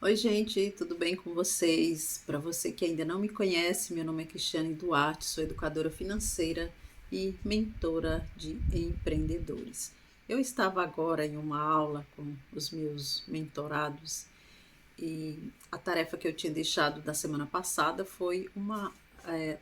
Oi, gente, tudo bem com vocês? Para você que ainda não me conhece, meu nome é Cristiane Duarte, sou educadora financeira e mentora de empreendedores. Eu estava agora em uma aula com os meus mentorados e a tarefa que eu tinha deixado da semana passada foi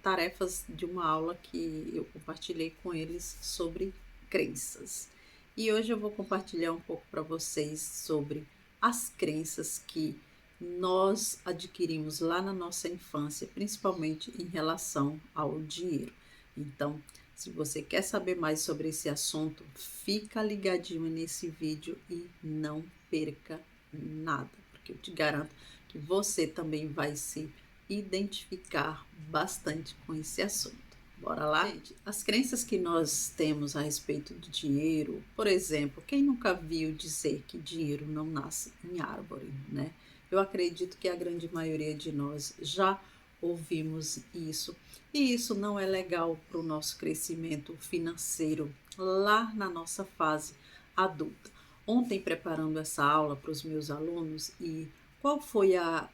tarefas de uma aula que eu compartilhei com eles sobre crenças. E hoje eu vou compartilhar um pouco para vocês sobre as crenças que nós adquirimos lá na nossa infância, principalmente em relação ao dinheiro. Então, se você quer saber mais sobre esse assunto, fica ligadinho nesse vídeo e não perca nada, porque eu te garanto que você também vai se identificar bastante com esse assunto. Bora lá? Gente, as crenças que nós temos a respeito de dinheiro, por exemplo, quem nunca viu dizer que dinheiro não nasce em árvore, né? Eu acredito que a grande maioria de nós já ouvimos isso, e isso não é legal para o nosso crescimento financeiro lá na nossa fase adulta. Ontem, preparando essa aula para os meus alunos, e qual foi a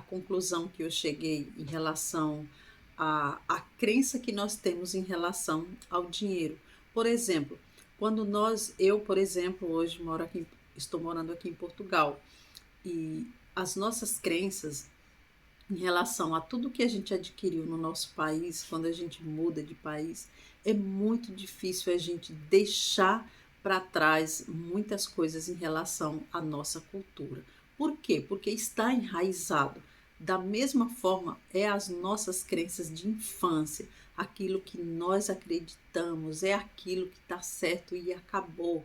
conclusão que eu cheguei em relação à crença que nós temos em relação ao dinheiro? Por exemplo, por exemplo, hoje estou morando aqui em Portugal, e as nossas crenças em relação a tudo que a gente adquiriu no nosso país, quando a gente muda de país, é muito difícil a gente deixar para trás muitas coisas em relação à nossa cultura. Por quê? Porque está enraizado. Da mesma forma, é as nossas crenças de infância, aquilo que nós acreditamos, é aquilo que está certo e acabou.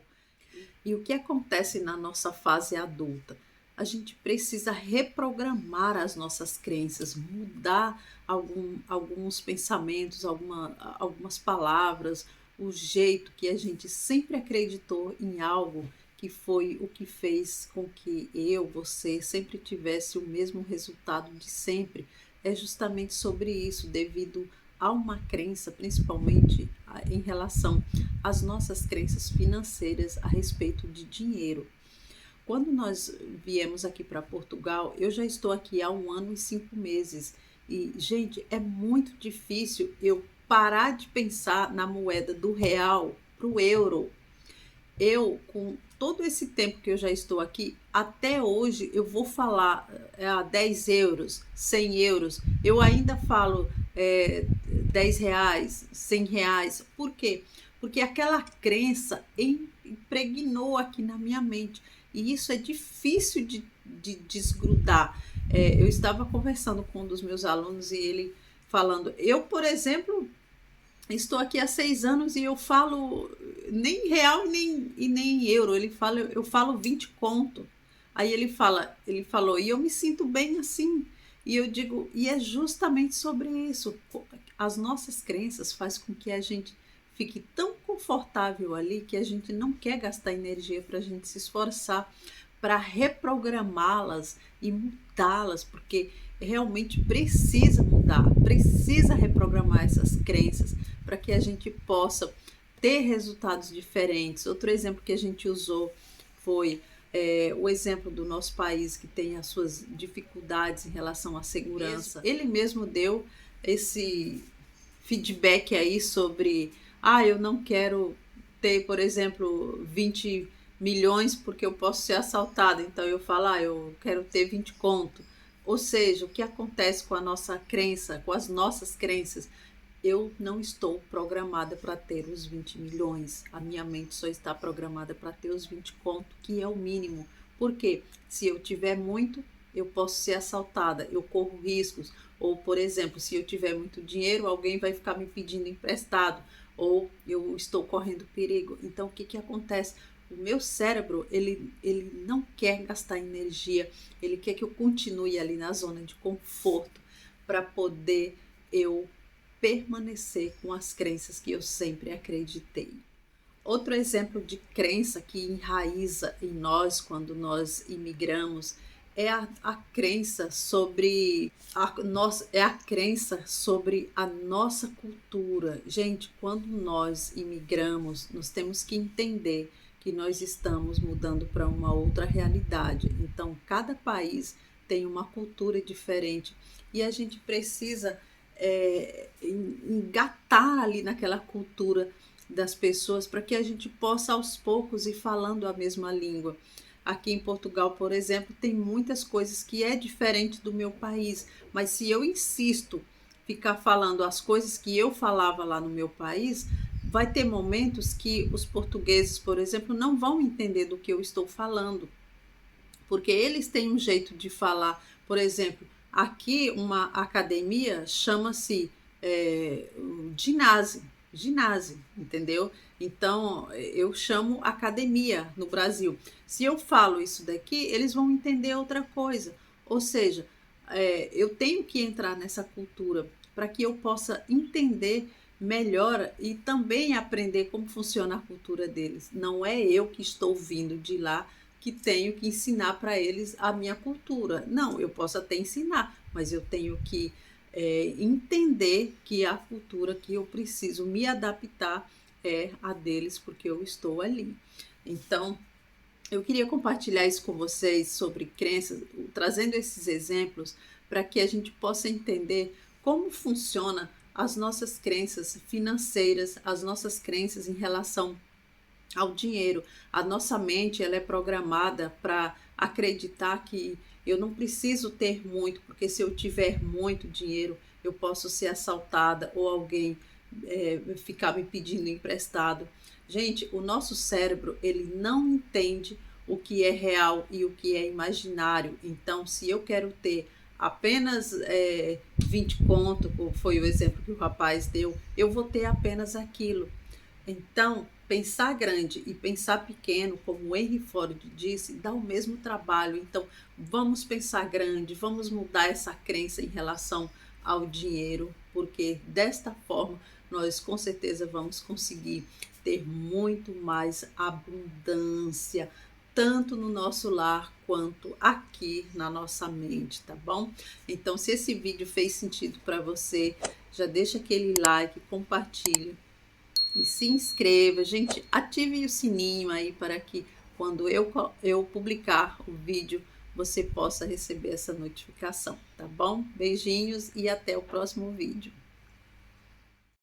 E o que acontece na nossa fase adulta? A gente precisa reprogramar as nossas crenças, mudar alguns pensamentos, algumas palavras, o jeito que a gente sempre acreditou em algo que foi o que fez com que você sempre tivesse o mesmo resultado de sempre. É justamente sobre isso, devido a uma crença, principalmente em relação às nossas crenças financeiras a respeito de dinheiro. Quando nós viemos aqui para Portugal, eu já estou aqui há 1 ano e 5 meses. E, gente, é muito difícil eu parar de pensar na moeda do real para o euro. Eu, com todo esse tempo que eu já estou aqui, até hoje eu vou falar 10 euros, 100 euros, eu ainda falo 10 reais, 100 reais. Por quê? Porque aquela crença impregnou aqui na minha mente. E isso é difícil de desgrudar. Eu estava conversando com um dos meus alunos e ele falando, eu, por exemplo, estou aqui há 6 anos e eu falo nem real e nem euro. Ele fala, eu falo 20 conto. Aí ele falou, e eu me sinto bem assim. E eu digo, e é justamente sobre isso. As nossas crenças faz com que a gente fique tão confortável ali que a gente não quer gastar energia para a gente se esforçar para reprogramá-las e mudá-las, porque realmente precisa mudar, precisa reprogramar essas crenças para que a gente possa ter resultados diferentes. Outro exemplo que a gente usou foi o exemplo do nosso país, que tem as suas dificuldades em relação à segurança. Ele mesmo deu esse feedback aí sobre, eu não quero ter, por exemplo, 20 milhões porque eu posso ser assaltada, então eu falo, eu quero ter 20 conto. Ou seja, o que acontece com a nossa crença, com as nossas crenças? Eu não estou programada para ter os 20 milhões. A minha mente só está programada para ter os 20 conto, que é o mínimo. Porque se eu tiver muito, eu posso ser assaltada, eu corro riscos. Ou, por exemplo, se eu tiver muito dinheiro, alguém vai ficar me pedindo emprestado. Ou eu estou correndo perigo. Então, o que acontece? O meu cérebro, ele não quer gastar energia. Ele quer que eu continue ali na zona de conforto para poder eu permanecer com as crenças que eu sempre acreditei. Outro exemplo de crença que enraiza em nós quando nós imigramos é a crença sobre a nossa cultura. Gente, quando nós imigramos, nós temos que entender que nós estamos mudando para uma outra realidade. Então, cada país tem uma cultura diferente e a gente precisa engatar ali naquela cultura das pessoas para que a gente possa aos poucos ir falando a mesma língua. Aqui em Portugal, por exemplo, tem muitas coisas que é diferente do meu país, mas se eu insisto ficar falando as coisas que eu falava lá no meu país, vai ter momentos que os portugueses, por exemplo, não vão entender do que eu estou falando, porque eles têm um jeito de falar. Por exemplo, aqui uma academia chama-se ginásio, ginásio, entendeu? Então eu chamo academia no Brasil. Se eu falo isso daqui, eles vão entender outra coisa. Ou seja, eu tenho que entrar nessa cultura para que eu possa entender melhor e também aprender como funciona a cultura deles. Não é eu que estou vindo de lá que tenho que ensinar para eles a minha cultura. Não, eu posso até ensinar, mas eu tenho que entender que a cultura que eu preciso me adaptar é a deles, porque eu estou ali. Então, eu queria compartilhar isso com vocês sobre crenças, trazendo esses exemplos para que a gente possa entender como funciona as nossas crenças financeiras, as nossas crenças em relação ao dinheiro. A nossa mente ela é programada para acreditar que eu não preciso ter muito, porque se eu tiver muito dinheiro, eu posso ser assaltada ou alguém ficar me pedindo emprestado. Gente, o nosso cérebro ele não entende o que é real e o que é imaginário. Então, se eu quero ter apenas 20 conto, foi o exemplo que o rapaz deu, eu vou ter apenas aquilo. Então, pensar grande e pensar pequeno, como o Henry Ford disse, dá o mesmo trabalho. Então, vamos pensar grande, vamos mudar essa crença em relação ao dinheiro, porque desta forma nós com certeza vamos conseguir ter muito mais abundância, tanto no nosso lar quanto aqui na nossa mente, tá bom? Então, se esse vídeo fez sentido para você, já deixa aquele like, compartilhe e se inscreva, gente, ative o sininho aí para que quando eu publicar o vídeo, você possa receber essa notificação, tá bom? Beijinhos e até o próximo vídeo.